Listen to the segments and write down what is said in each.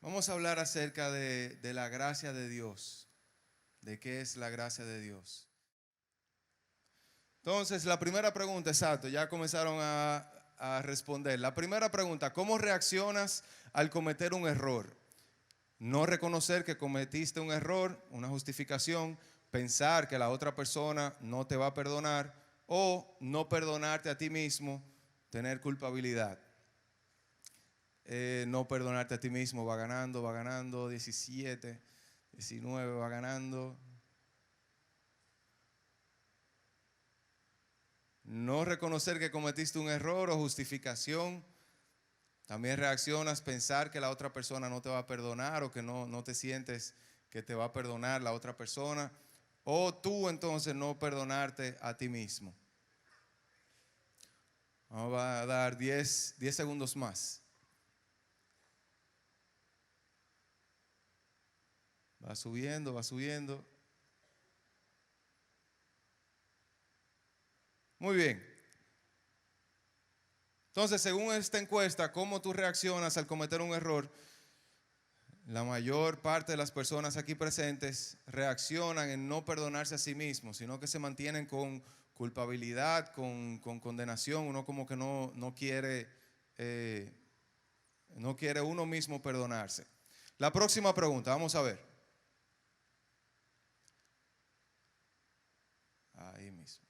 Vamos a hablar acerca de la gracia de Dios, de qué es la gracia de Dios. Entonces, la primera pregunta, exacto, ya comenzaron a responder. La primera pregunta, ¿cómo reaccionas al cometer un error? No reconocer que cometiste un error, una justificación, pensar que la otra persona no te va a perdonar o no perdonarte a ti mismo, tener culpabilidad. No perdonarte a ti mismo, va ganando, 17, 19, va ganando. No reconocer que cometiste un error o justificación. También reaccionas pensar que la otra persona no te va a perdonar o que no te sientes que te va a perdonar la otra persona. O tú entonces no perdonarte a ti mismo. Vamos a dar 10 segundos más. Va subiendo, va subiendo. Muy bien. Entonces, según esta encuesta, ¿cómo tú reaccionas al cometer un error? La mayor parte de las personas aquí presentes reaccionan en no perdonarse a sí mismos, sino que se mantienen con culpabilidad, con condenación. Uno como que no quiere uno mismo perdonarse. La próxima pregunta, vamos a ver. Ahí mismo.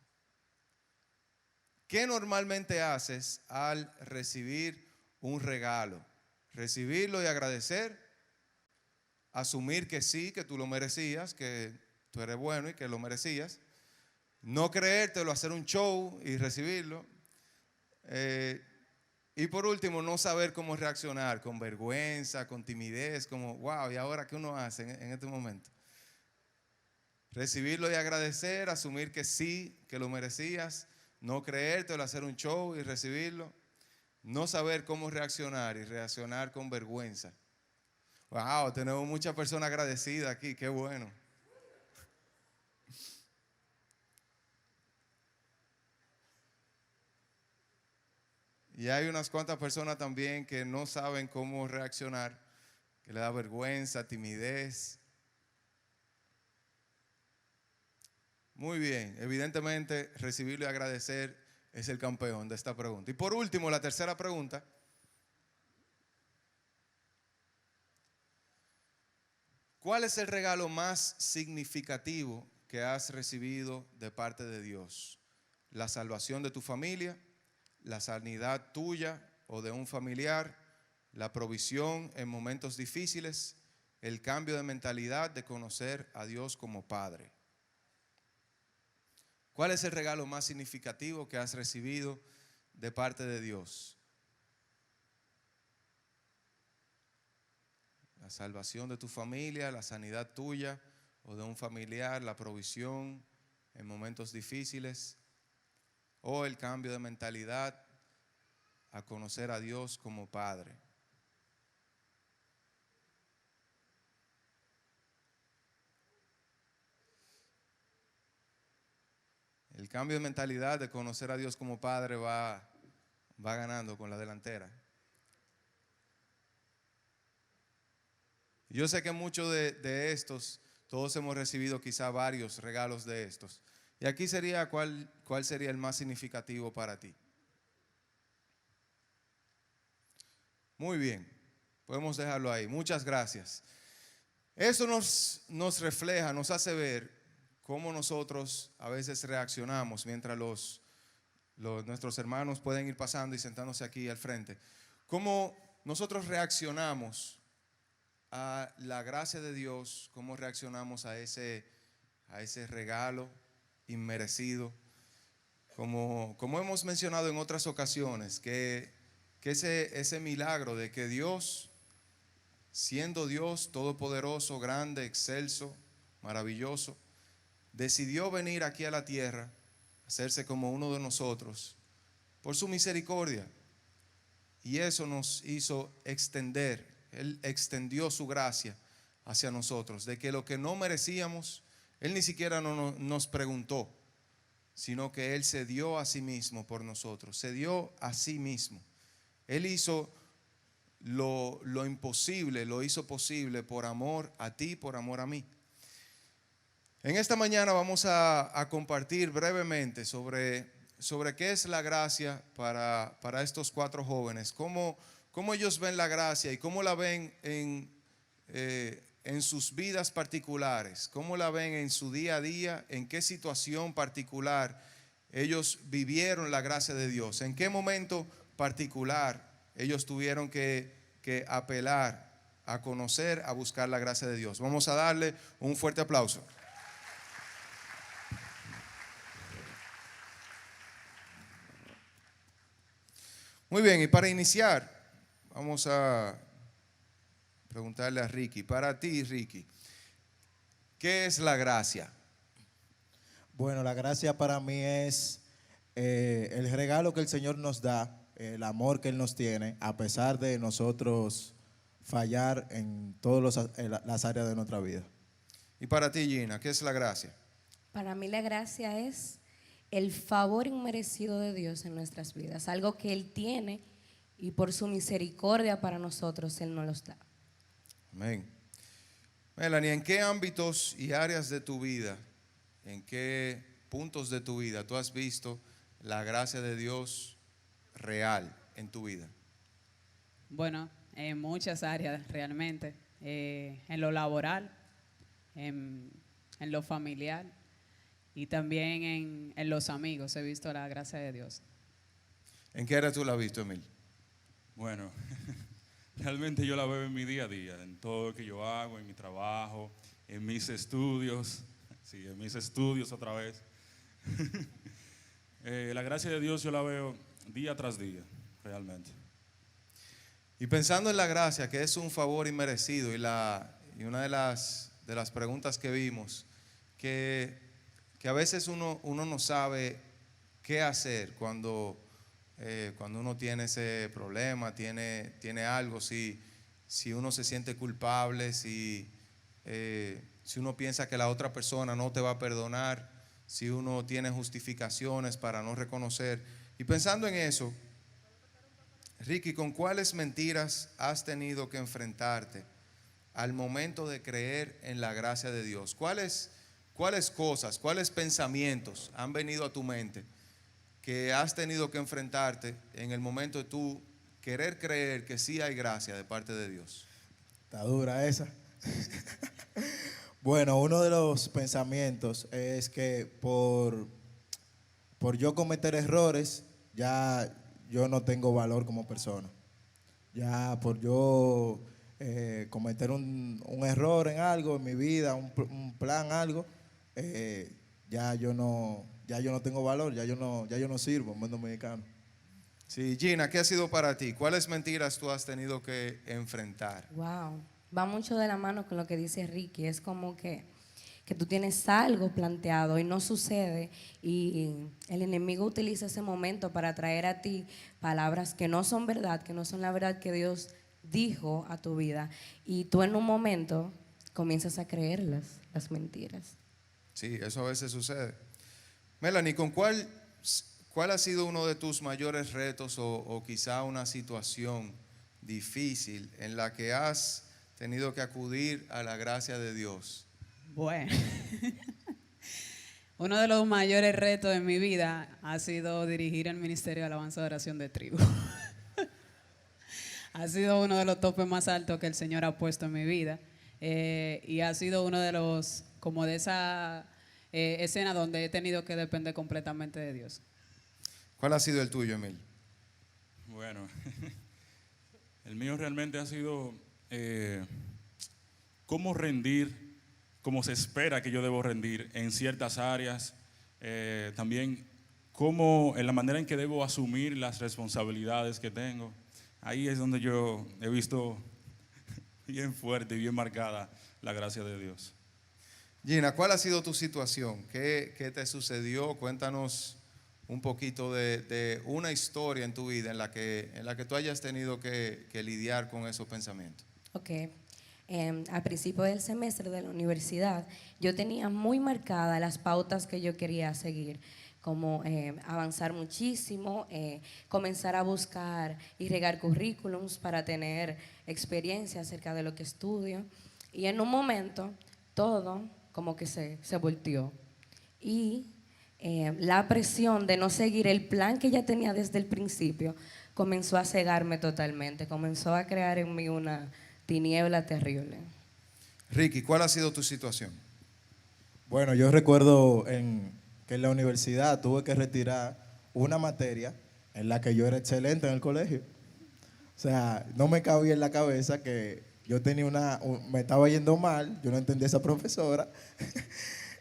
¿Qué normalmente haces al recibir un regalo? Recibirlo y agradecer, asumir que sí, que tú lo merecías, que tú eres bueno y que lo merecías, no creértelo, hacer un show y recibirlo. Y por último, no saber cómo reaccionar, con vergüenza, con timidez, como, wow, ¿y ahora qué uno hace en este momento? Recibirlo y agradecer, asumir que sí, que lo merecías, no creértelo, hacer un show y recibirlo, no saber cómo reaccionar y reaccionar con vergüenza. Wow, tenemos muchas personas agradecidas aquí, qué bueno. Y hay unas cuantas personas también que no saben cómo reaccionar, que le da vergüenza, timidez. Muy bien, evidentemente recibirlo y agradecer es el campeón de esta pregunta. Y por último, la tercera pregunta. ¿Cuál es el regalo más significativo que has recibido de parte de Dios? ¿La salvación de tu familia? ¿La sanidad tuya o de un familiar? ¿La provisión en momentos difíciles? ¿El cambio de mentalidad de conocer a Dios como Padre? ¿Cuál es el regalo más significativo que has recibido de parte de Dios? La salvación de tu familia, la sanidad tuya o de un familiar, la provisión en momentos difíciles o el cambio de mentalidad a conocer a Dios como Padre. El cambio de mentalidad de conocer a Dios como Padre va ganando con la delantera. Yo sé que muchos de estos, todos hemos recibido quizá varios regalos de estos. Y aquí sería cuál sería el más significativo para ti. Muy bien, podemos dejarlo ahí. Muchas gracias. Eso nos refleja, nos hace ver cómo nosotros a veces reaccionamos mientras nuestros hermanos pueden ir pasando y sentándose aquí al frente. Cómo nosotros reaccionamos a la gracia de Dios, cómo reaccionamos a ese regalo inmerecido. Como hemos mencionado en otras ocasiones, que ese milagro de que Dios, siendo Dios todopoderoso, grande, excelso, maravilloso, decidió venir aquí a la tierra, hacerse como uno de nosotros, por su misericordia. Y eso nos hizo extender, Él extendió su gracia hacia nosotros, de que lo que no merecíamos, Él ni siquiera nos preguntó, sino que Él se dio a sí mismo por nosotros, se dio a sí mismo. Él hizo lo imposible, lo hizo posible por amor a ti, por amor a mí. En esta mañana vamos a compartir brevemente sobre qué es la gracia para estos 4 jóvenes, cómo ellos ven la gracia y cómo la ven en sus vidas particulares, cómo la ven en su día a día, en qué situación particular ellos vivieron la gracia de Dios, en qué momento particular ellos tuvieron que apelar a conocer, a buscar la gracia de Dios. Vamos a darle un fuerte aplauso. Muy bien, y para iniciar, vamos a preguntarle a Ricky. Para ti, Ricky, ¿qué es la gracia? Bueno, la gracia para mí es el regalo que el Señor nos da, el amor que Él nos tiene, a pesar de nosotros fallar en todas las áreas de nuestra vida. Y para ti, Gina, ¿qué es la gracia? Para mí la gracia es el favor inmerecido de Dios en nuestras vidas, algo que Él tiene y por su misericordia para nosotros Él nos los da. Amén. Melanie, ¿en qué ámbitos y áreas de tu vida, en qué puntos de tu vida tú has visto la gracia de Dios real en tu vida? Bueno, en muchas áreas realmente, en lo laboral, en lo familiar y también en los amigos he visto la gracia de Dios. ¿En qué área tú la has visto, Emil? Bueno, realmente yo la veo en mi día a día, en todo lo que yo hago, en mi trabajo, en mis estudios, sí, en mis estudios otra vez. La gracia de Dios yo la veo día tras día, realmente. Y pensando en la gracia, que es un favor inmerecido, y una de las preguntas que vimos, que a veces uno no sabe qué hacer cuando uno tiene ese problema, tiene algo, si uno se siente culpable, si uno piensa que la otra persona no te va a perdonar, si uno tiene justificaciones para no reconocer. Y pensando en eso, Ricky, ¿con cuáles mentiras has tenido que enfrentarte al momento de creer en la gracia de Dios? ¿Cuáles cosas, cuáles pensamientos han venido a tu mente que has tenido que enfrentarte en el momento de tú querer creer que sí hay gracia de parte de Dios? Está dura esa. Bueno, uno de los pensamientos es que por yo cometer errores, ya yo no tengo valor como persona. Ya por yo cometer un error en algo en mi vida, un plan, algo, ya yo no tengo valor, ya yo no sirvo en buen dominicano. Sí, Gina, ¿qué ha sido para ti? ¿Cuáles mentiras tú has tenido que enfrentar? Wow, va mucho de la mano con lo que dice Ricky. Es como que tú tienes algo planteado y no sucede, y el enemigo utiliza ese momento para traer a ti palabras que no son verdad, que no son la verdad que Dios dijo a tu vida, y tú en un momento comienzas a creerlas, las mentiras. Sí, eso a veces sucede. Melanie, ¿cuál ha sido uno de tus mayores retos o quizá una situación difícil en la que has tenido que acudir a la gracia de Dios? Bueno, uno de los mayores retos de mi vida ha sido dirigir el Ministerio de Alabanza de Oración de Tribu. Ha sido uno de los topes más altos que el Señor ha puesto en mi vida, y ha sido uno de los, como de esa escena donde he tenido que depender completamente de Dios. ¿Cuál ha sido el tuyo, Emil? Bueno, el mío realmente ha sido cómo rendir, como se espera que yo debo rendir en ciertas áreas, también cómo, en la manera en que debo asumir las responsabilidades que tengo. Ahí es donde yo he visto bien fuerte y bien marcada la gracia de Dios. Gina, ¿cuál ha sido tu situación? ¿Qué te sucedió? Cuéntanos un poquito de una historia en tu vida en la que tú hayas tenido que lidiar con esos pensamientos. Ok. Al principio del semestre de la universidad, yo tenía muy marcadas las pautas que yo quería seguir. como avanzar muchísimo, comenzar a buscar y regar currículums para tener experiencia acerca de lo que estudio. Y en un momento todo como que se volteó. Y la presión de no seguir el plan que ya tenía desde el principio comenzó a cegarme totalmente, comenzó a crear en mí una tiniebla terrible. Ricky, ¿cuál ha sido tu situación? Bueno, yo recuerdo que en la universidad tuve que retirar una materia en la que yo era excelente en el colegio. O sea, no me cabía en la cabeza que yo tenía me estaba yendo mal, yo no entendía a esa profesora,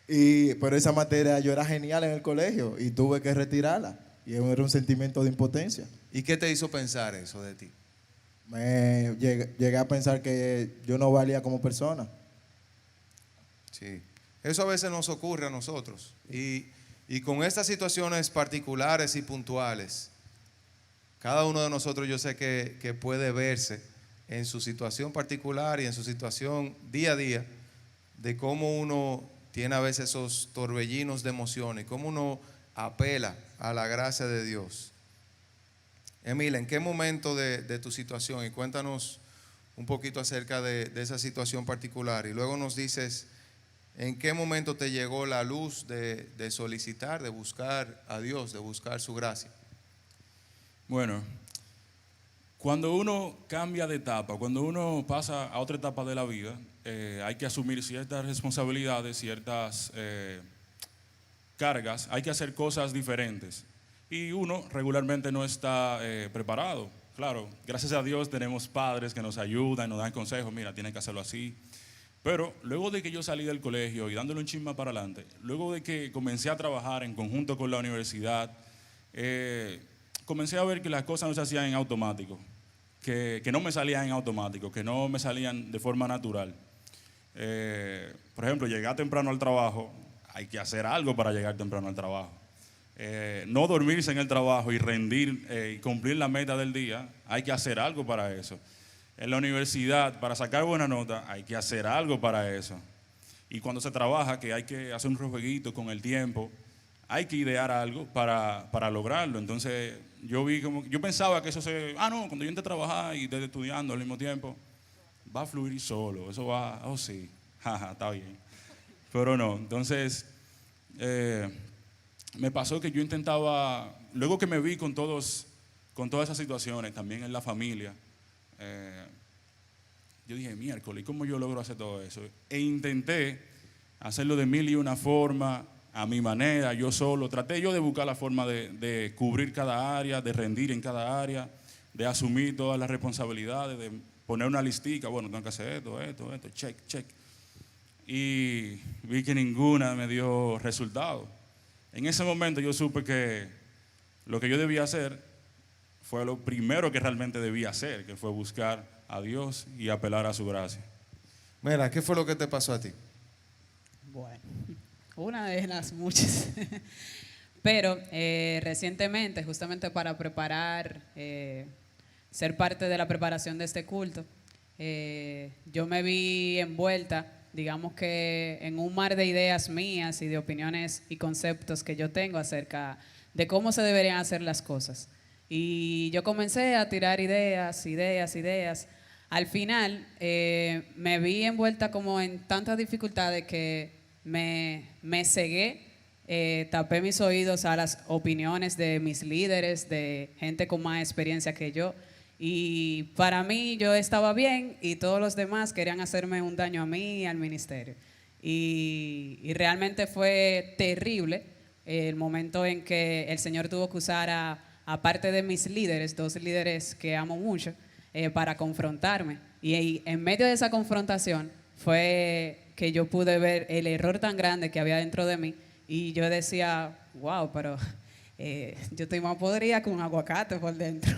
pero esa materia yo era genial en el colegio y tuve que retirarla. Y era un sentimiento de impotencia. ¿Y qué te hizo pensar eso de ti? Llegué a pensar que yo no valía como persona. Sí. Eso a veces nos ocurre a nosotros. Y con estas situaciones particulares y puntuales, cada uno de nosotros yo sé que puede verse en su situación particular y en su situación día a día, de cómo uno tiene a veces esos torbellinos de emociones, cómo uno apela a la gracia de Dios. Emil, ¿en qué momento de tu situación? Y cuéntanos un poquito acerca de esa situación particular. Y luego nos dices, ¿en qué momento te llegó la luz de solicitar, de buscar a Dios, de buscar su gracia? Bueno, cuando uno cambia de etapa, cuando uno pasa a otra etapa de la vida, hay que asumir ciertas responsabilidades, ciertas cargas, hay que hacer cosas diferentes. Y uno regularmente no está preparado. Claro, gracias a Dios tenemos padres que nos ayudan, nos dan consejos, mira, tienes que hacerlo así. Pero luego de que yo salí del colegio y dándole un chisme para adelante, luego de que comencé a trabajar en conjunto con la universidad, comencé a ver que las cosas no se hacían en automático, que no me salían en automático, que no me salían de forma natural. Por ejemplo, llegar temprano al trabajo, hay que hacer algo para llegar temprano al trabajo. No dormirse en el trabajo y rendir y cumplir la meta del día, hay que hacer algo para eso. En la universidad, para sacar buena nota, hay que hacer algo para eso. Y cuando se trabaja, que hay que hacer un jueguito con el tiempo, hay que idear algo para lograrlo. Entonces, yo pensaba que eso no, cuando yo entre a trabajar y esté estudiando al mismo tiempo, va a fluir solo, eso va, sí, jaja, está bien. Pero no, entonces, me pasó que yo intentaba, luego que me vi con todas esas situaciones, también en la familia, yo dije, miércoles, ¿cómo yo logro hacer todo eso? E intenté hacerlo de mil y una forma, a mi manera, yo solo. Traté yo de buscar la forma de cubrir cada área, de rendir en cada área, de asumir todas las responsabilidades, de poner una listica, bueno, tengo que hacer esto, check, check. Y vi que ninguna me dio resultado. En ese momento yo supe que lo que yo debía hacer fue lo primero que realmente debía hacer, que fue buscar a Dios y apelar a su gracia. Mira, ¿qué fue lo que te pasó a ti? Bueno, una de las muchas. Pero recientemente, justamente para preparar, ser parte de la preparación de este culto, yo me vi envuelta, digamos que en un mar de ideas mías y de opiniones y conceptos que yo tengo acerca de cómo se deberían hacer las cosas. Y yo comencé a tirar ideas. Al final me vi envuelta como en tantas dificultades que me cegué, tapé mis oídos a las opiniones de mis líderes, de gente con más experiencia que yo. Y para mí yo estaba bien y todos los demás querían hacerme un daño a mí y al ministerio. Y realmente fue terrible el momento en que el Señor tuvo que usar aparte de mis líderes, 2 líderes que amo mucho, para confrontarme. Y en medio de esa confrontación fue que yo pude ver el error tan grande que había dentro de mí. Y yo decía, wow, pero yo estoy más podrida con un aguacate por dentro.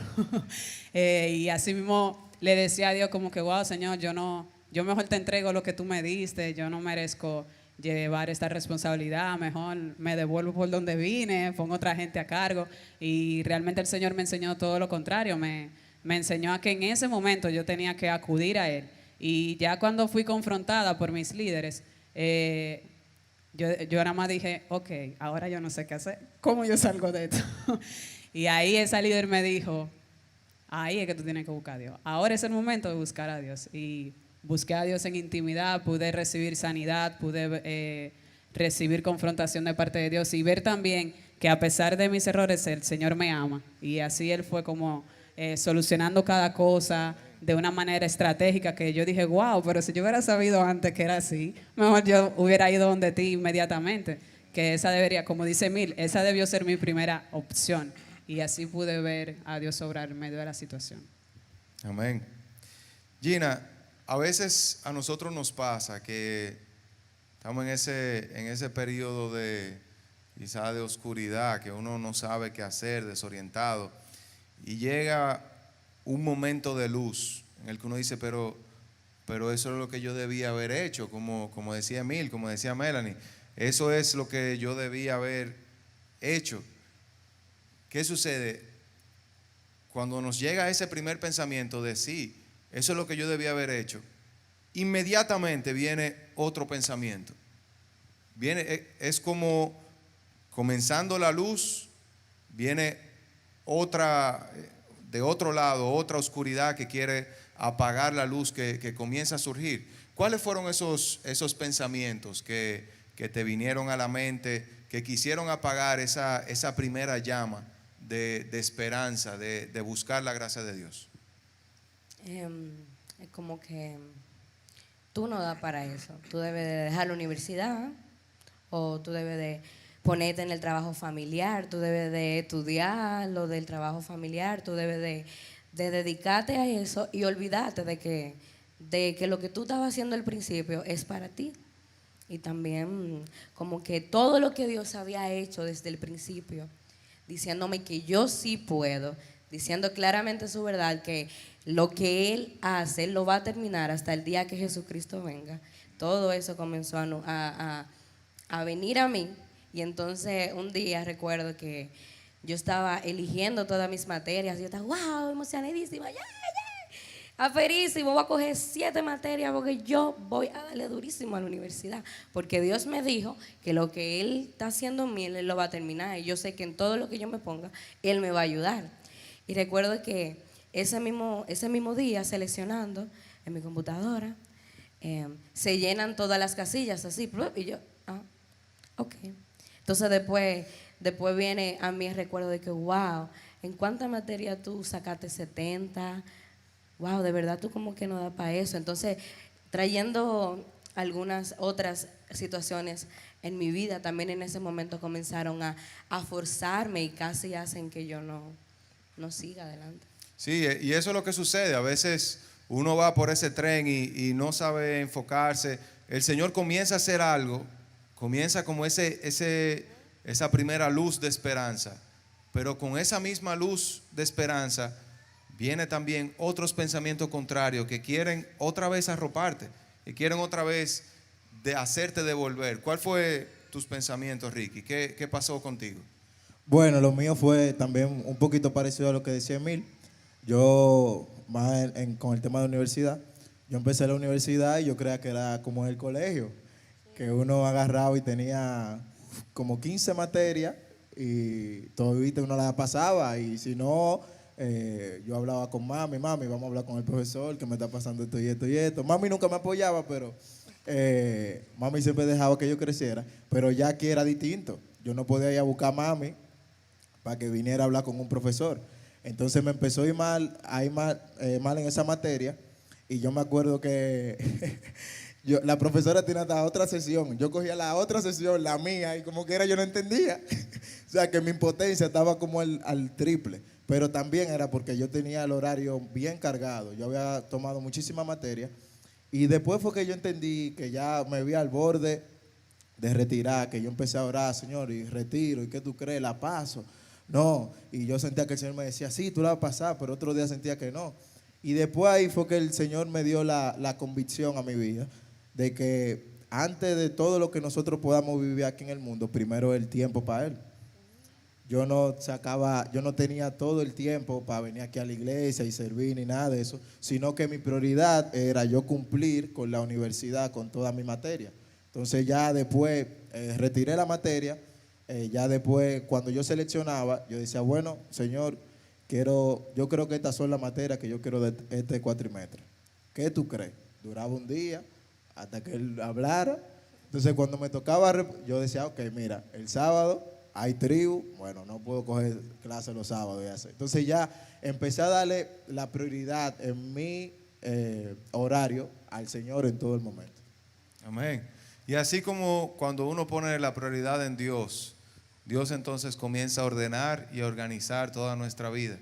Y así mismo le decía a Dios como que, wow, Señor, yo mejor te entrego lo que tú me diste, yo no merezco llevar esta responsabilidad, mejor me devuelvo por donde vine, pongo otra gente a cargo. Y realmente el Señor me enseñó todo lo contrario, me enseñó a que en ese momento yo tenía que acudir a Él. Y ya cuando fui confrontada por mis líderes, yo nada más dije, ok, ahora yo no sé qué hacer. ¿Cómo yo salgo de esto? Y ahí esa líder me dijo, ahí es que tú tienes que buscar a Dios. Ahora es el momento de buscar a Dios. Y busqué a Dios en intimidad, pude recibir sanidad, pude recibir confrontación de parte de Dios y ver también que a pesar de mis errores, el Señor me ama. Y así Él fue como solucionando cada cosa de una manera estratégica que yo dije, wow, pero si yo hubiera sabido antes que era así, mejor yo hubiera ido donde ti inmediatamente. Que esa debería, como dice Mil, esa debió ser mi primera opción. Y así pude ver a Dios obrar en medio de la situación. Amén. Gina, a veces a nosotros nos pasa que estamos en ese periodo de quizá de oscuridad, que uno no sabe qué hacer, desorientado, y llega un momento de luz en el que uno dice, pero eso es lo que yo debía haber hecho, como decía Emil, como decía Melanie, eso es lo que yo debía haber hecho. ¿Qué sucede? Cuando nos llega ese primer pensamiento de sí, eso es lo que yo debía haber hecho, inmediatamente viene otro pensamiento. Es como comenzando la luz, viene otra, de otro lado, otra oscuridad que quiere apagar la luz que comienza a surgir. ¿Cuáles fueron esos pensamientos que te vinieron a la mente, que quisieron apagar esa primera llama de esperanza, de buscar la gracia de Dios? Es como que tú no das para eso. Tú debes de dejar la universidad o tú debes de ponerte en el trabajo familiar, tú debes de estudiar lo del trabajo familiar, tú debes de dedicarte a eso y olvidarte de que lo que tú estabas haciendo al principio es para ti. Y también como que todo lo que Dios había hecho desde el principio, diciéndome que yo sí puedo, diciendo claramente su verdad, que lo que Él hace, Él lo va a terminar hasta el día que Jesucristo venga. Todo eso comenzó a venir a mí. Y entonces un día recuerdo que yo estaba eligiendo todas mis materias. Y yo estaba, wow, emocionadísima, aferísimo, voy a coger 7 materias porque yo voy a darle durísimo a la universidad. Porque Dios me dijo que lo que Él está haciendo en mí, Él lo va a terminar. Y yo sé que en todo lo que yo me ponga, Él me va a ayudar. Y recuerdo que ese mismo día, seleccionando en mi computadora, se llenan todas las casillas así. Y yo, ok. Entonces después viene a mí el recuerdo de que, wow, ¿en cuánta materia tú sacaste 70? Wow, de verdad tú como que no da para eso. Entonces, trayendo algunas otras situaciones en mi vida, también en ese momento comenzaron a forzarme y casi hacen que yo no siga adelante. Sí, y eso es lo que sucede. A veces uno va por ese tren y no sabe enfocarse. El Señor comienza a hacer algo, comienza como esa primera luz de esperanza, pero con esa misma luz de esperanza viene también otros pensamientos contrarios que quieren otra vez arroparte, que quieren otra vez hacerte devolver. ¿Cuál fue tus pensamientos, Ricky? ¿Qué pasó contigo? Bueno, lo mío fue también un poquito parecido a lo que decía Emil. Yo, más con el tema de universidad, yo empecé la universidad y yo creía que era como en el colegio, que uno agarraba y tenía como 15 materias y todavía uno las pasaba, y si no, yo hablaba con mami, vamos a hablar con el profesor, que me está pasando esto y esto y esto. Mami nunca me apoyaba, pero mami siempre dejaba que yo creciera, pero ya aquí era distinto. Yo no podía ir a buscar a mami para que viniera a hablar con un profesor. Entonces me empezó a ir mal en esa materia, y yo me acuerdo que la profesora tenía hasta otra sesión. Yo cogía la otra sesión, la mía, y como que era yo no entendía. O sea que mi impotencia estaba como al triple. Pero también era porque yo tenía el horario bien cargado. Yo había tomado muchísima materia. Y después fue que yo entendí que ya me vi al borde de retirar, que yo empecé a orar, Señor, y retiro, ¿y qué tú crees? ¿La paso? No. Y yo sentía que el Señor me decía, sí, tú la vas a pasar, pero otro día sentía que no. Y después ahí fue que el Señor me dio la convicción a mi vida de que antes de todo lo que nosotros podamos vivir aquí en el mundo, primero el tiempo para Él. Yo no tenía todo el tiempo para venir aquí a la iglesia y servir ni nada de eso, sino que mi prioridad era yo cumplir con la universidad, con toda mi materia. Entonces ya después retiré la materia, ya después cuando yo seleccionaba, yo decía, bueno, señor, yo creo que estas son las materias que yo quiero de este cuatrimestre. ¿Qué tú crees? Duraba un día hasta que él hablara. Entonces cuando me tocaba, yo decía, ok, mira, el sábado hay tribu, bueno, no puedo coger clases los sábados y así. Entonces ya empecé a darle la prioridad en mi horario al Señor en todo el momento. Amén. Y así como cuando uno pone la prioridad en Dios, Dios entonces comienza a ordenar y a organizar toda nuestra vida.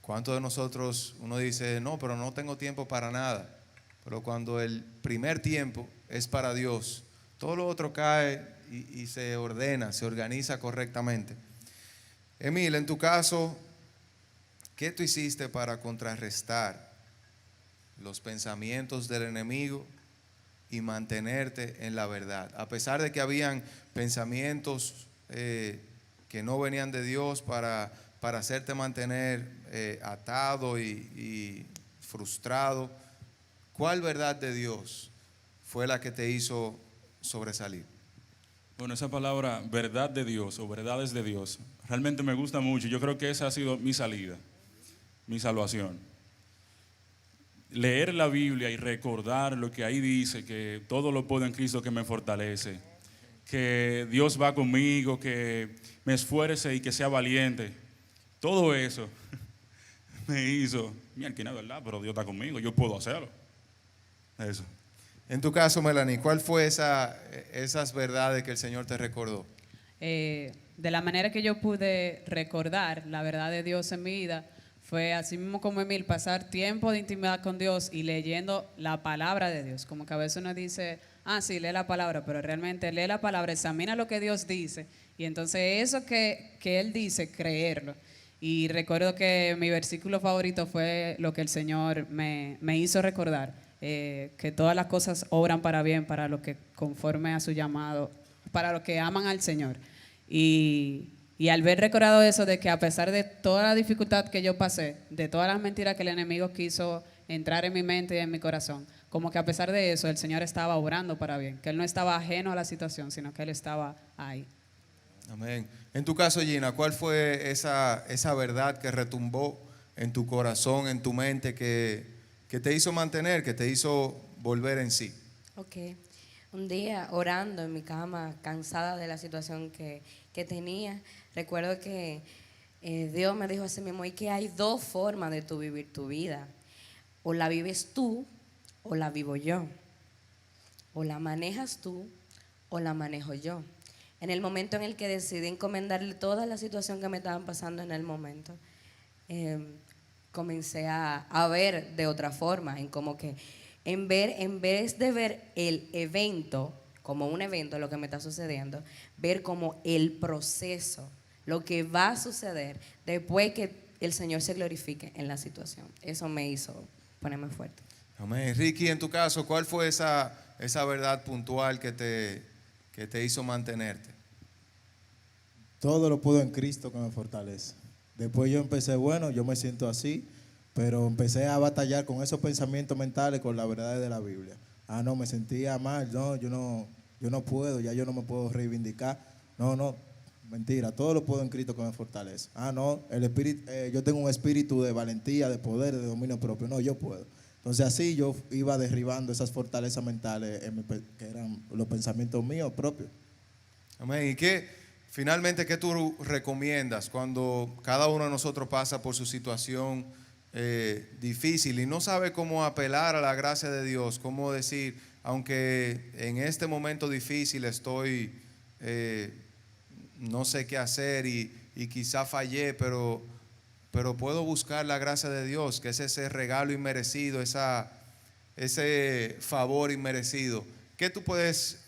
¿Cuántos de nosotros uno dice, no, pero no tengo tiempo para nada? Pero cuando el primer tiempo es para Dios, todo lo otro cae y se ordena, se organiza correctamente. Emil, en tu caso, ¿qué tú hiciste para contrarrestar los pensamientos del enemigo y mantenerte en la verdad? A pesar de que habían pensamientos que no venían de Dios para hacerte mantener atado y frustrado, ¿cuál verdad de Dios fue la que te hizo sobresalir? Bueno, esa palabra verdad de Dios o verdades de Dios realmente me gusta mucho. Yo creo que esa ha sido mi salida, mi salvación. Leer la Biblia y recordar lo que ahí dice, que todo lo puedo en Cristo que me fortalece, que Dios va conmigo, que me esfuerce y que sea valiente. Todo eso me hizo, mira, que no es verdad, pero Dios está conmigo, yo puedo hacerlo. Eso. En tu caso, Melanie, ¿cuál fue esas verdades que el Señor te recordó? De la manera que yo pude recordar la verdad de Dios en mi vida, fue así mismo como Emil, pasar tiempo de intimidad con Dios y leyendo la palabra de Dios. Como que a veces uno dice, sí, lee la palabra, pero realmente lee la palabra, examina lo que Dios dice y entonces eso que Él dice, creerlo. Y recuerdo que mi versículo favorito fue lo que el Señor me hizo recordar, que todas las cosas obran para bien, para los que conforme a su llamado, para los que aman al Señor. Y al ver recordado eso de que a pesar de toda la dificultad que yo pasé, de todas las mentiras que el enemigo quiso entrar en mi mente y en mi corazón, como que a pesar de eso el Señor estaba obrando para bien, que Él no estaba ajeno a la situación, sino que Él estaba ahí. Amén. En tu caso, Gina, ¿cuál fue esa verdad que retumbó en tu corazón, en tu mente, que te hizo mantener, que te hizo volver en sí? Ok. Un día orando en mi cama, cansada de la situación que tenía, recuerdo que Dios me dijo así mismo, y que hay dos formas de tú vivir tu vida. O la vives tú o la vivo yo. O la manejas tú o la manejo yo. En el momento en el que decidí encomendarle toda la situación que me estaban pasando en el momento, comencé a ver de otra forma, en como que en vez de ver el evento como un evento, lo que me está sucediendo, ver como el proceso, lo que va a suceder después que el Señor se glorifique en la situación. Eso me hizo ponerme fuerte. Amén. Ricky, en tu caso, ¿cuál fue esa verdad puntual que te hizo mantenerte? Todo lo puedo en Cristo que me fortalece. Después yo empecé, bueno, yo me siento así, pero empecé a batallar con esos pensamientos mentales, con la verdad de la Biblia. No, me sentía mal, no, yo no puedo, ya yo no me puedo reivindicar. No, mentira, todo lo puedo en Cristo que me fortalece. No, el espíritu, yo tengo un espíritu de valentía, de poder, de dominio propio. No, yo puedo. Entonces así yo iba derribando esas fortalezas mentales que eran los pensamientos míos propios. Amén. ¿Y finalmente qué tú recomiendas cuando cada uno de nosotros pasa por su situación difícil y no sabe cómo apelar a la gracia de Dios? Cómo decir, aunque en este momento difícil estoy, no sé qué hacer y quizá fallé, pero puedo buscar la gracia de Dios, que es ese regalo inmerecido, ese favor inmerecido. ¿Qué tú puedes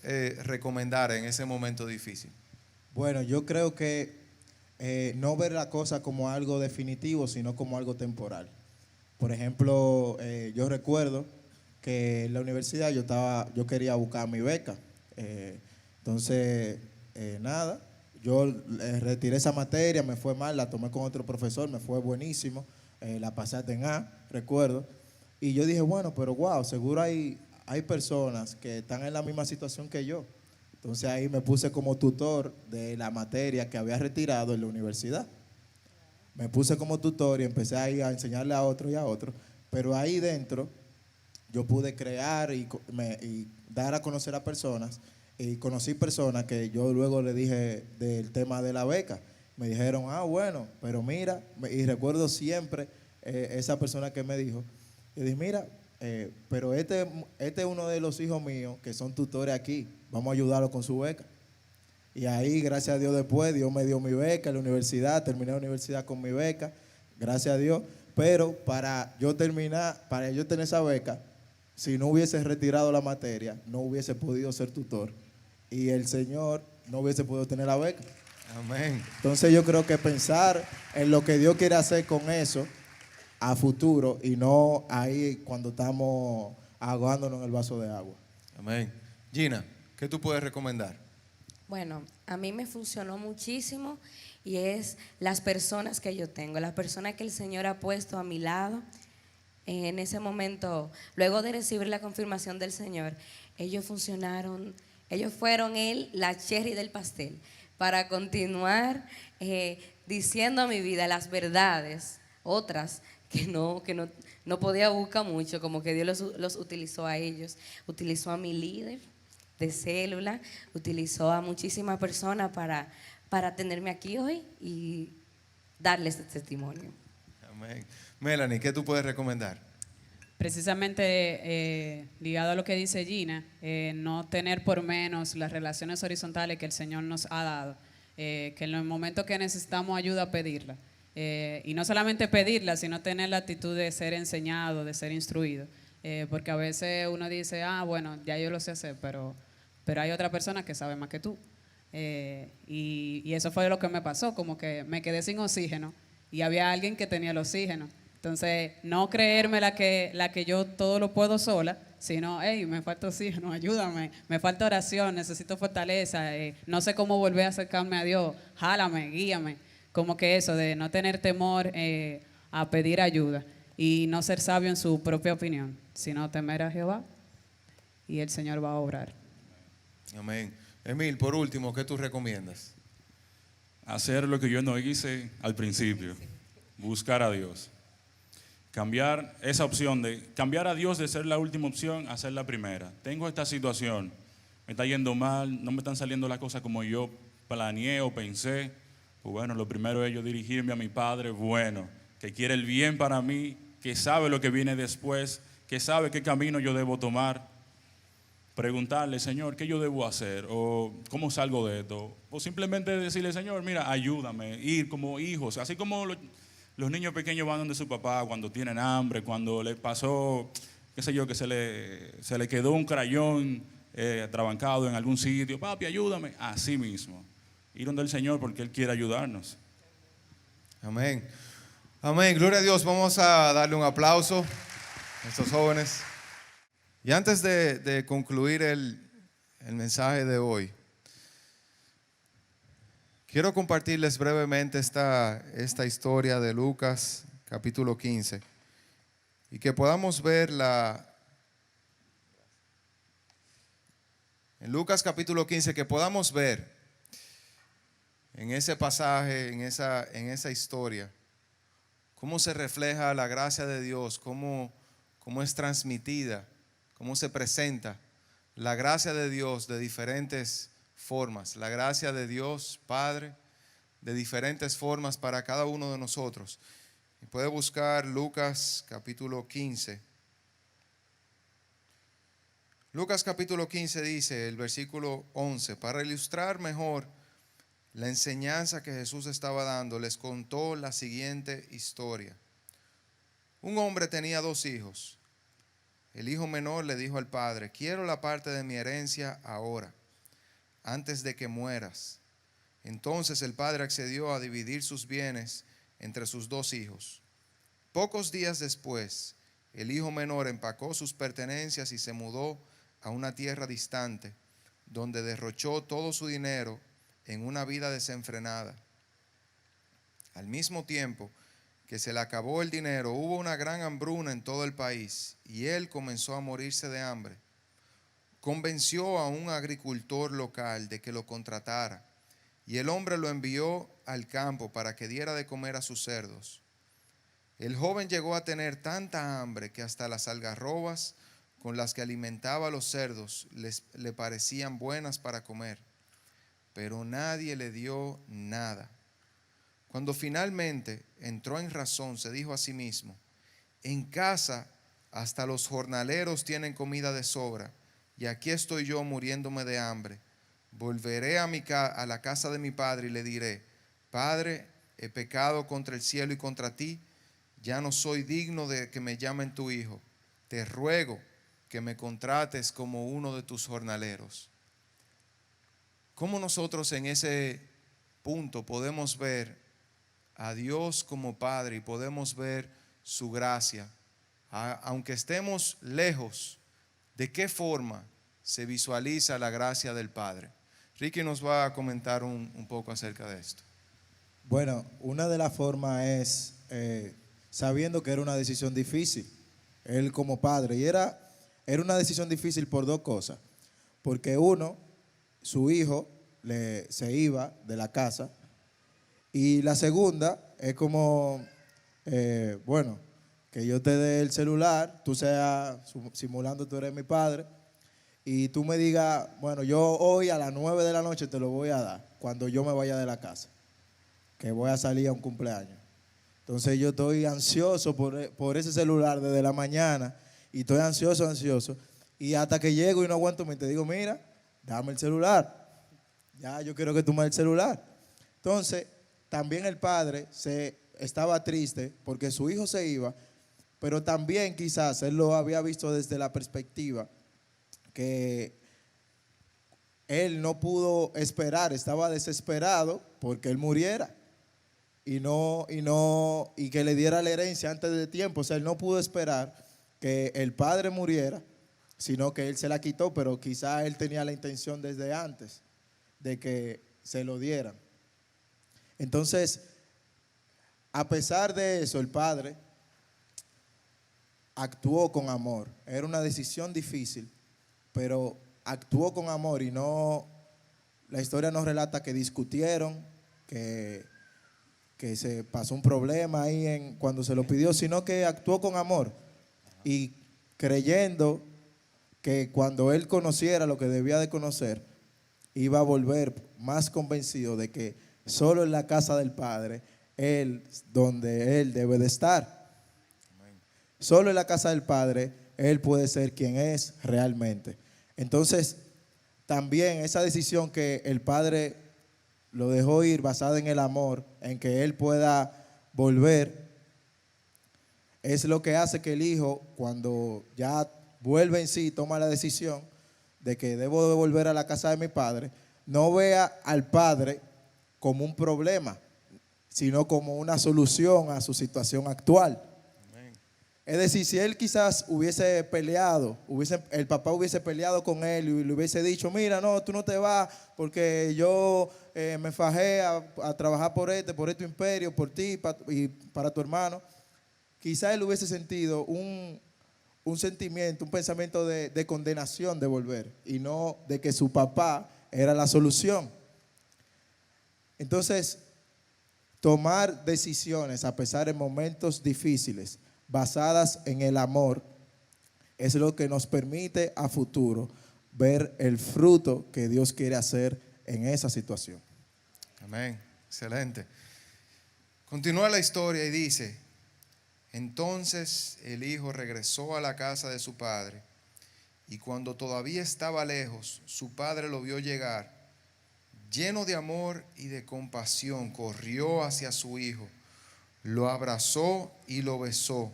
recomendar en ese momento difícil? Bueno, yo creo que no ver la cosa como algo definitivo, sino como algo temporal. Por ejemplo, yo recuerdo que en la universidad yo quería buscar mi beca. Entonces, nada, yo retiré esa materia, me fue mal, la tomé con otro profesor, me fue buenísimo, la pasé en A, recuerdo. Y yo dije, bueno, pero wow, seguro hay hay personas que están en la misma situación que yo. Entonces ahí me puse como tutor de la materia que había retirado en la universidad. Me puse como tutor y empecé ahí a enseñarle a otro y a otro. Pero ahí dentro yo pude crear y dar a conocer a personas. Y conocí personas que yo luego le dije del tema de la beca. Me dijeron, bueno, pero mira, y recuerdo siempre esa persona que me dijo, y dije, mira, pero este es uno de los hijos míos que son tutores aquí, vamos a ayudarlo con su beca. Y ahí, gracias a Dios, después, Dios me dio mi beca en la universidad, terminé la universidad con mi beca, gracias a Dios. Pero para yo terminar, para yo tener esa beca, si no hubiese retirado la materia, no hubiese podido ser tutor. Y el Señor no hubiese podido tener la beca. Amén. Entonces yo creo que pensar en lo que Dios quiere hacer con eso a futuro y no ahí cuando estamos ahogándonos en el vaso de agua. Amén. Gina, ¿qué tú puedes recomendar? Bueno, a mí me funcionó muchísimo y es las personas que yo tengo, las personas que el Señor ha puesto a mi lado. En ese momento, luego de recibir la confirmación del Señor, ellos funcionaron, ellos fueron la cherry del pastel para continuar diciendo a mi vida las verdades, otras que no podía buscar mucho, como que Dios los utilizó a ellos, utilizó a mi líder de célula, utilizó a muchísimas personas para tenerme aquí hoy y darles este testimonio. Amén. Melanie, ¿qué tú puedes recomendar? Precisamente ligado a lo que dice Gina, no tener por menos las relaciones horizontales que el Señor nos ha dado, que en los momentos que necesitamos ayuda, pedirla. Y no solamente pedirla, sino tener la actitud de ser enseñado, de ser instruido. Porque a veces uno dice, bueno, ya yo lo sé hacer, pero hay otra persona que sabe más que tú. Y eso fue lo que me pasó, como que me quedé sin oxígeno y había alguien que tenía el oxígeno. Entonces, no creerme la que yo todo lo puedo sola, sino, hey, me falta oxígeno, ayúdame, me falta oración, necesito fortaleza, no sé cómo volver a acercarme a Dios, jálame, guíame. Como que eso, de no tener temor a pedir ayuda y no ser sabio en su propia opinión, sino temer a Jehová y el Señor va a obrar. Amén. Emil, por último, ¿qué tú recomiendas? Hacer lo que yo no hice al principio, buscar a Dios. Cambiar esa opción de cambiar a Dios de ser la última opción a ser la primera. Tengo esta situación, me está yendo mal, no me están saliendo las cosas como yo planeé o pensé. Pues bueno, lo primero es yo dirigirme a mi Padre bueno, que quiere el bien para mí, que sabe lo que viene después, que sabe qué camino yo debo tomar. Preguntarle, Señor, ¿qué yo debo hacer? O ¿cómo salgo de esto? O simplemente decirle, Señor, mira, ayúdame, ir como hijos, así como los niños pequeños van donde su papá cuando tienen hambre, cuando le pasó, qué sé yo, que se le quedó un crayón atrabancado en algún sitio. Papi, ayúdame. Así mismo. Ir donde el Señor porque Él quiere ayudarnos. Amén. Amén. Gloria a Dios. Vamos a darle un aplauso a estos jóvenes. Y antes de concluir el mensaje de hoy, quiero compartirles brevemente esta historia de Lucas capítulo 15 y que podamos ver en Lucas capítulo 15, que podamos ver en ese pasaje, en esa historia, cómo se refleja la gracia de Dios, cómo es transmitida, cómo se presenta la gracia de Dios de diferentes formas, la gracia de Dios Padre de diferentes formas para cada uno de nosotros. Y puede buscar Lucas capítulo 15. Lucas capítulo 15 dice, el versículo 11, para ilustrar mejor la enseñanza que Jesús estaba dando, les contó la siguiente historia. Un hombre tenía 2 hijos. El hijo menor le dijo al padre, quiero la parte de mi herencia ahora, antes de que mueras. Entonces el padre accedió a dividir sus bienes entre sus 2 hijos. Pocos días después, el hijo menor empacó sus pertenencias y se mudó a una tierra distante, donde derrochó todo su dinero en una vida desenfrenada. Al mismo tiempo que se le acabó el dinero, hubo una gran hambruna en todo el país y él comenzó a morirse de hambre. convenció a un agricultor local de que lo contratara, y el hombre lo envió al campo para que diera de comer a sus cerdos. El joven llegó a tener tanta hambre que hasta las algarrobas con las que alimentaba a los cerdos le parecían buenas para comer, pero nadie le dio nada. Cuando finalmente entró en razón, se dijo a sí mismo: en casa hasta los jornaleros tienen comida de sobra, y aquí estoy yo muriéndome de hambre. Volveré a la casa de mi padre y le diré: Padre, he pecado contra el cielo y contra ti, ya no soy digno de que me llamen tu hijo. Te ruego que me contrates como uno de tus jornaleros. ¿Cómo nosotros en ese punto podemos ver a Dios como Padre y podemos ver su gracia? Aunque estemos lejos, ¿de qué forma se visualiza la gracia del Padre? Ricky nos va a comentar un poco acerca de esto. Bueno, una de las formas es sabiendo que era una decisión difícil, él como padre, y era una decisión difícil por dos cosas, porque uno, su hijo se iba de la casa, y la segunda es como, bueno, que yo te dé el celular, tú seas simulando tú eres mi padre, y tú me digas, bueno, yo hoy a las 9 de la noche te lo voy a dar, cuando yo me vaya de la casa, que voy a salir a un cumpleaños. Entonces yo estoy ansioso por ese celular desde la mañana, y estoy ansioso, y hasta que llego y no aguanto, me te digo, mira, dame el celular, ya yo quiero que tú me des el celular. Entonces, también el padre estaba triste porque su hijo se iba, pero también quizás él lo había visto desde la perspectiva que él no pudo esperar, estaba desesperado porque él muriera y que le diera la herencia antes de tiempo. O sea, él no pudo esperar que el padre muriera, sino que él se la quitó, pero quizás él tenía la intención desde antes de que se lo dieran. Entonces, a pesar de eso, el padre actuó con amor. Era una decisión difícil, pero actuó con amor, y no, la historia nos relata que discutieron, que se pasó un problema ahí cuando se lo pidió, sino que actuó con amor y creyendo que cuando él conociera lo que debía de conocer, iba a volver más convencido de que solo en la casa del Padre, donde él debe de estar. Solo en la casa del Padre, él puede ser quien es realmente. Entonces, también esa decisión que el Padre lo dejó ir basada en el amor, en que él pueda volver, es lo que hace que el hijo, cuando ya vuelve en sí, toma la decisión de que debo de volver a la casa de mi padre, no vea al padre como un problema, sino como una solución a su situación actual. Es decir, si él quizás hubiese peleado, el papá hubiese peleado con él y le hubiese dicho, mira, no, tú no te vas porque yo me fajé a trabajar por tu imperio, por ti y para tu hermano, quizás él hubiese sentido un sentimiento, un pensamiento de condenación de volver, y no de que su papá era la solución. Entonces, tomar decisiones a pesar de momentos difíciles, basadas en el amor, es lo que nos permite a futuro ver el fruto que Dios quiere hacer en esa situación. Amén, excelente. Continúa la historia y dice: entonces el hijo regresó a la casa de su padre, y cuando todavía estaba lejos, su padre lo vio llegar. Lleno de amor y de compasión, corrió hacia su hijo, lo abrazó y lo besó.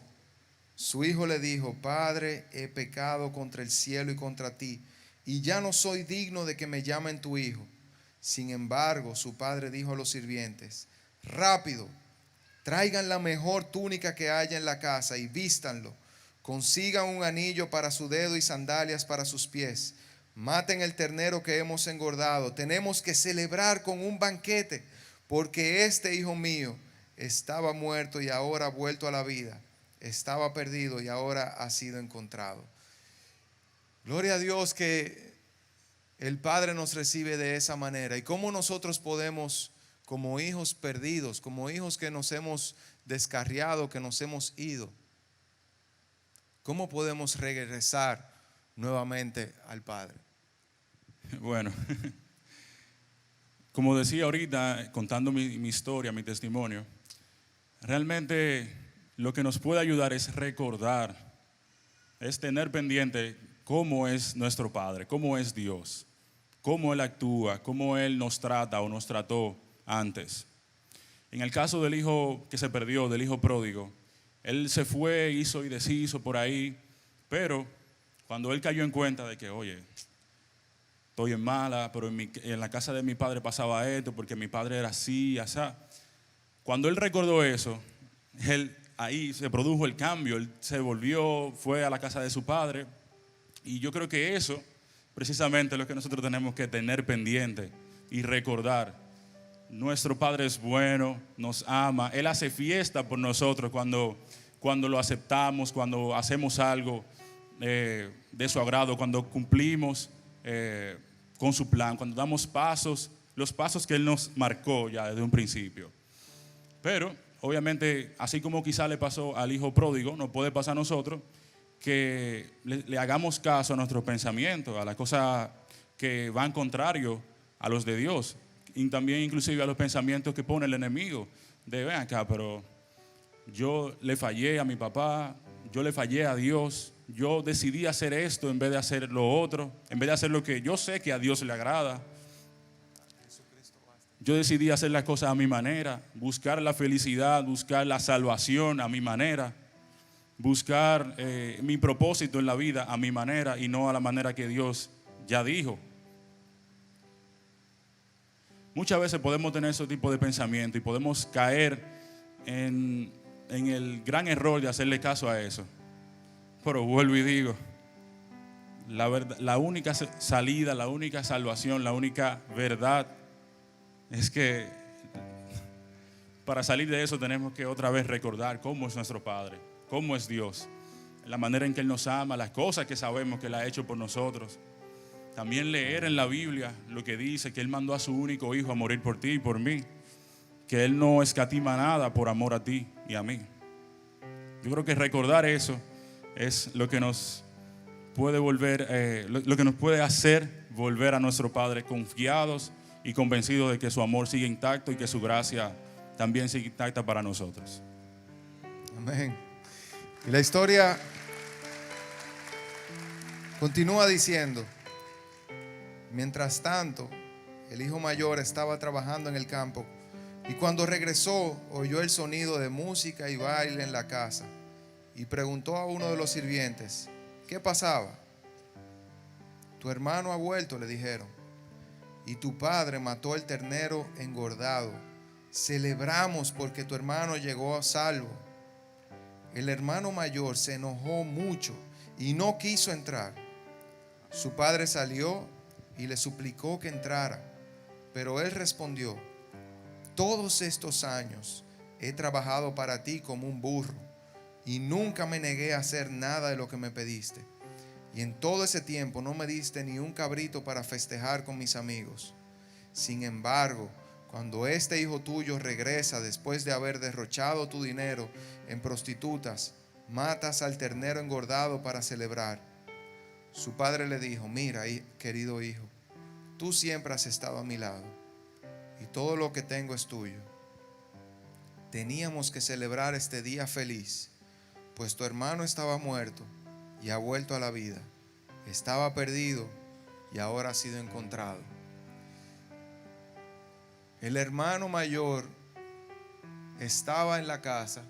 Su hijo le dijo: Padre, he pecado contra el cielo y contra ti, y ya no soy digno de que me llamen tu hijo. Sin embargo, su padre dijo a los sirvientes: rápido, traigan la mejor túnica que haya en la casa y vístanlo. Consigan un anillo para su dedo y sandalias para sus pies. Maten el ternero que hemos engordado. Tenemos que celebrar con un banquete, porque este hijo mío estaba muerto y ahora ha vuelto a la vida. Estaba perdido y ahora ha sido encontrado. Gloria a Dios que el Padre nos recibe de esa manera. Y cómo nosotros podemos, como hijos perdidos, como hijos que nos hemos descarriado, que nos hemos ido, ¿cómo podemos regresar nuevamente al Padre? Bueno, como decía ahorita, contando mi historia, mi testimonio, realmente lo que nos puede ayudar es recordar, es tener pendiente cómo es nuestro Padre, cómo es Dios, cómo Él actúa, cómo Él nos trata o nos trató antes. En el caso del hijo que se perdió, del hijo pródigo, él se fue, hizo y deshizo por ahí, pero cuando él cayó en cuenta de que, oye, estoy en mala, pero en la casa de mi padre pasaba esto, porque mi padre era así, así. Cuando él recordó eso, ahí se produjo el cambio, él se volvió, fue a la casa de su padre, y yo creo que eso precisamente es lo que nosotros tenemos que tener pendiente y recordar. Nuestro Padre es bueno, nos ama, Él hace fiesta por nosotros cuando lo aceptamos, cuando hacemos algo de su agrado, cuando cumplimos con su plan, cuando damos pasos, los pasos que Él nos marcó ya desde un principio. Pero obviamente, así como quizá le pasó al hijo pródigo, nos puede pasar a nosotros que le hagamos caso a nuestros pensamientos, a las cosas que van contrario a los de Dios, y también inclusive a los pensamientos que pone el enemigo, de ven acá, pero yo le fallé a mi papá, yo le fallé a Dios, yo decidí hacer esto en vez de hacer lo otro, en vez de hacer lo que yo sé que a Dios le agrada. Yo decidí hacer las cosas a mi manera, buscar la felicidad, buscar la salvación a mi manera, buscar mi propósito en la vida a mi manera y no a la manera que Dios ya dijo. Muchas veces podemos tener ese tipo de pensamiento y podemos caer en el gran error de hacerle caso a eso. Pero vuelvo y digo, la única salida, la única salvación, la única verdad es que para salir de eso tenemos que otra vez recordar cómo es nuestro Padre, cómo es Dios, la manera en que Él nos ama, las cosas que sabemos que Él ha hecho por nosotros. También leer en la Biblia lo que dice que Él mandó a su único hijo a morir por ti y por mí, que Él no escatima nada por amor a ti y a mí. Yo creo que recordar eso es lo que nos puede lo que nos puede hacer volver a nuestro Padre confiados y convencidos de que su amor sigue intacto y que su gracia también sigue intacta para nosotros. Amén. Y la historia continúa diciendo: mientras tanto, el hijo mayor estaba trabajando en el campo y cuando regresó oyó el sonido de música y baile en la casa y preguntó a uno de los sirvientes: ¿qué pasaba? Tu hermano ha vuelto, le dijeron, y tu padre mató el ternero engordado. Celebramos porque tu hermano llegó a salvo. El hermano mayor se enojó mucho y no quiso entrar. Su padre salió y le suplicó que entrara, pero él respondió: todos estos años he trabajado para ti como un burro y nunca me negué a hacer nada de lo que me pediste. Y en todo ese tiempo no me diste ni un cabrito para festejar con mis amigos. Sin embargo, cuando este hijo tuyo regresa después de haber derrochado tu dinero en prostitutas, matas al ternero engordado para celebrar. Su padre le dijo: mira, querido hijo, tú siempre has estado a mi lado y todo lo que tengo es tuyo. Teníamos que celebrar este día feliz, pues tu hermano estaba muerto y ha vuelto a la vida. Estaba perdido y ahora ha sido encontrado. El hermano mayor estaba en la casa,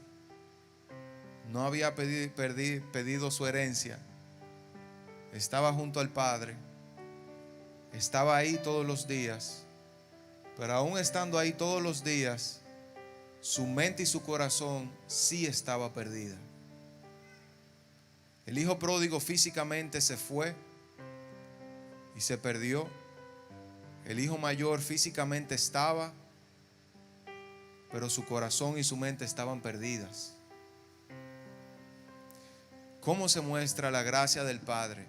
no había pedido su herencia, estaba junto al padre, estaba ahí todos los días, pero aún estando ahí todos los días, su mente y su corazón sí estaba perdida. El hijo pródigo físicamente se fue y se perdió. El hijo mayor físicamente estaba, pero su corazón y su mente estaban perdidas. ¿Cómo se muestra la gracia del Padre?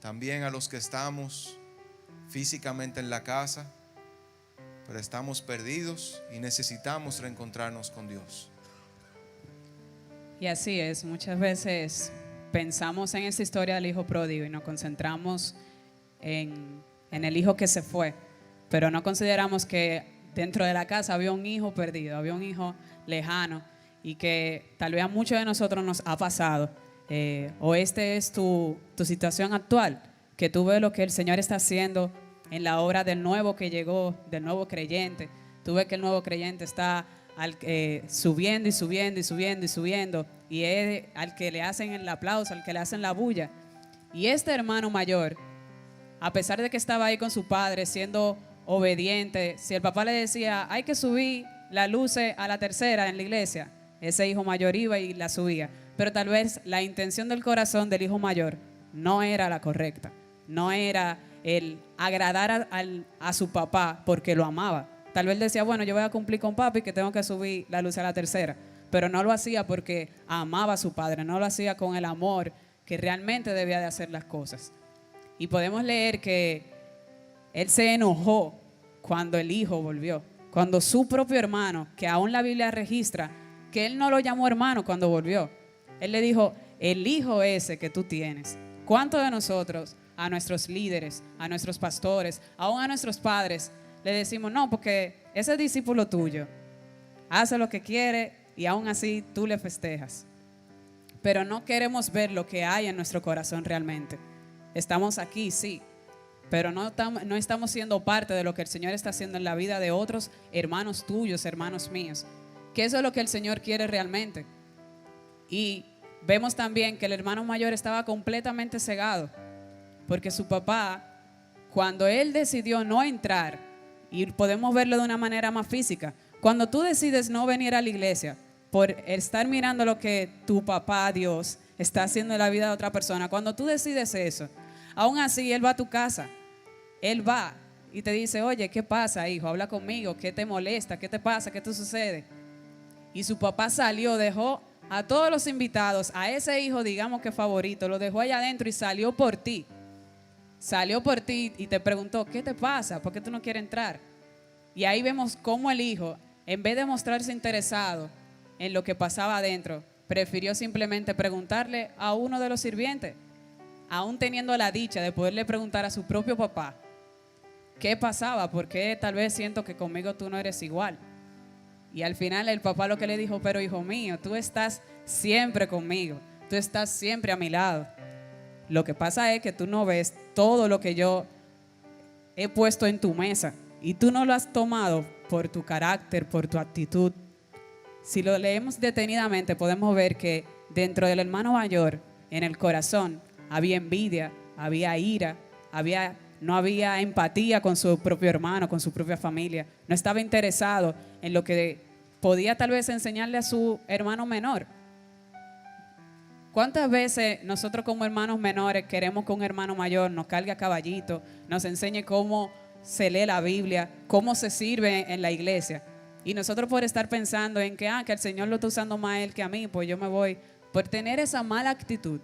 también a los que estamos físicamente en la casa, pero estamos perdidos y necesitamos reencontrarnos con Dios. Y así es, muchas veces pensamos en esa historia del hijo pródigo y nos concentramos en el hijo que se fue, pero no consideramos que dentro de la casa había un hijo perdido, había un hijo lejano y que tal vez a muchos de nosotros nos ha pasado. O este es tu situación actual, que tú ves lo que el Señor está haciendo en la obra del nuevo que llegó, del nuevo creyente. Tú ves que el nuevo creyente está subiendo y subiendo y subiendo y subiendo, y es al que le hacen el aplauso, al que le hacen la bulla. Y este hermano mayor, a pesar de que estaba ahí con su padre siendo obediente, si el papá le decía hay que subir las luces a la tercera en la iglesia, ese hijo mayor iba y la subía. Pero tal vez la intención del corazón del hijo mayor no era la correcta, no era el agradar a su papá porque lo amaba. Tal vez decía, bueno, yo voy a cumplir con papi que tengo que subir la luz a la tercera, pero no lo hacía porque amaba a su padre, no lo hacía con el amor que realmente debía de hacer las cosas. Y podemos leer que él se enojó cuando el hijo volvió, cuando su propio hermano, que aún la Biblia registra, que él no lo llamó hermano cuando volvió. Él le dijo, el hijo ese que tú tienes. ¿Cuántos de nosotros, a nuestros líderes, a nuestros pastores, aún a nuestros padres, le decimos, no, porque ese discípulo tuyo hace lo que quiere y aún así tú le festejas? Pero no queremos ver lo que hay en nuestro corazón realmente. Estamos aquí, sí, pero no estamos siendo parte de lo que el Señor está haciendo en la vida de otros hermanos tuyos, hermanos míos. Que eso es lo que el Señor quiere realmente. Y vemos también que el hermano mayor estaba completamente cegado, porque su papá, cuando él decidió no entrar, y podemos verlo de una manera más física, cuando tú decides no venir a la iglesia por estar mirando lo que tu papá, Dios, está haciendo en la vida de otra persona, cuando tú decides eso, aún así él va a tu casa, él va y te dice, oye, ¿qué pasa, hijo? Habla conmigo, ¿qué te molesta? ¿Qué te pasa? ¿Qué te sucede? Y su papá salió, dejó a todos los invitados, a ese hijo, digamos que favorito, lo dejó allá adentro y salió por ti. Salió por ti y te preguntó, ¿qué te pasa? ¿Por qué tú no quieres entrar? Y ahí vemos cómo el hijo, en vez de mostrarse interesado en lo que pasaba adentro, prefirió simplemente preguntarle a uno de los sirvientes, aún teniendo la dicha de poderle preguntar a su propio papá, ¿qué pasaba? ¿Por qué tal vez siento que conmigo tú no eres igual? Y al final el papá lo que le dijo, pero hijo mío, tú estás siempre conmigo, tú estás siempre a mi lado. Lo que pasa es que tú no ves todo lo que yo he puesto en tu mesa y tú no lo has tomado por tu carácter, por tu actitud. Si lo leemos detenidamente podemos ver que dentro del hermano mayor, en el corazón, había envidia, había ira, no había empatía con su propio hermano, con su propia familia. No estaba interesado en lo que podía tal vez enseñarle a su hermano menor. ¿Cuántas veces nosotros como hermanos menores queremos que un hermano mayor nos cargue a caballito, nos enseñe cómo se lee la Biblia, cómo se sirve en la iglesia? Y nosotros por estar pensando en que el Señor lo está usando más a él que a mí, pues yo me voy. Por tener esa mala actitud,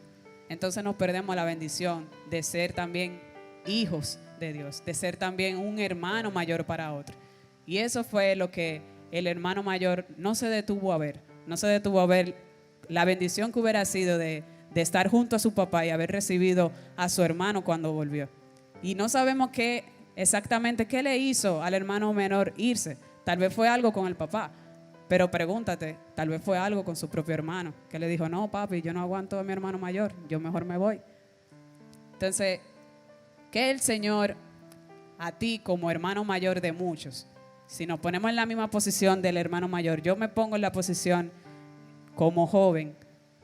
entonces nos perdemos la bendición de ser también hijos de Dios, de ser también un hermano mayor para otro. Y eso fue lo que el hermano mayor no se detuvo a ver, la bendición que hubiera sido de estar junto a su papá y haber recibido a su hermano cuando volvió. Y no sabemos exactamente qué le hizo al hermano menor irse. Tal vez fue algo con el papá, pero pregúntate, tal vez fue algo con su propio hermano, que le dijo, no papi, yo no aguanto a mi hermano mayor, yo mejor me voy. Entonces, que el Señor a ti como hermano mayor de muchos, si nos ponemos en la misma posición del hermano mayor, yo me pongo en la posición como joven,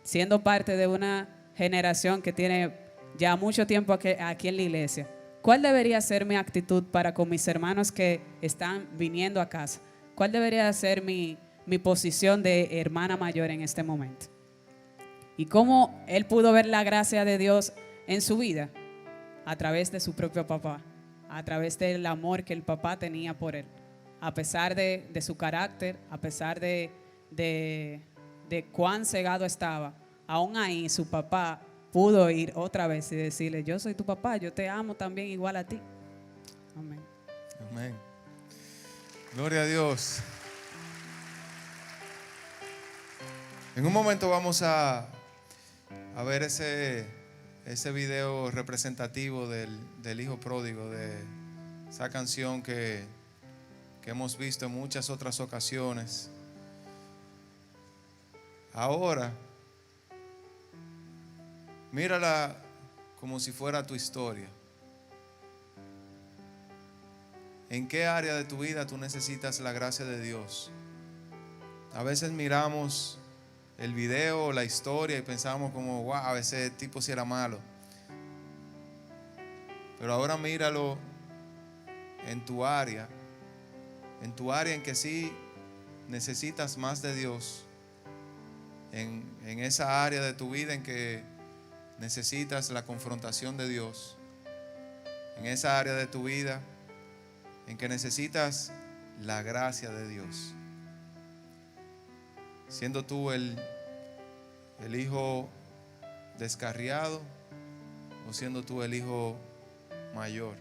siendo parte de una generación que tiene ya mucho tiempo aquí en la iglesia, ¿cuál debería ser mi actitud para con mis hermanos que están viniendo a casa? ¿Cuál debería ser mi posición de hermana mayor en este momento? Y cómo él pudo ver la gracia de Dios en su vida a través de su propio papá, a través del amor que el papá tenía por él, a pesar de su carácter, a pesar de cuán cegado estaba. Aún ahí su papá pudo ir otra vez y decirle, yo soy tu papá, yo te amo también igual a ti. Amén. Amén. Gloria a Dios. En un momento vamos a ver ese video representativo del hijo pródigo, de esa canción que hemos visto en muchas otras ocasiones. Ahora, mírala como si fuera tu historia. ¿En qué área de tu vida tú necesitas la gracia de Dios? A veces miramos el video, la historia y pensamos como, wow, ese tipo sí era malo. Pero ahora míralo en tu área en que sí necesitas más de Dios, en esa área de tu vida en que necesitas la confrontación de Dios, en esa área de tu vida en que necesitas la gracia de Dios. Siendo tú el hijo descarriado o siendo tú el hijo mayor.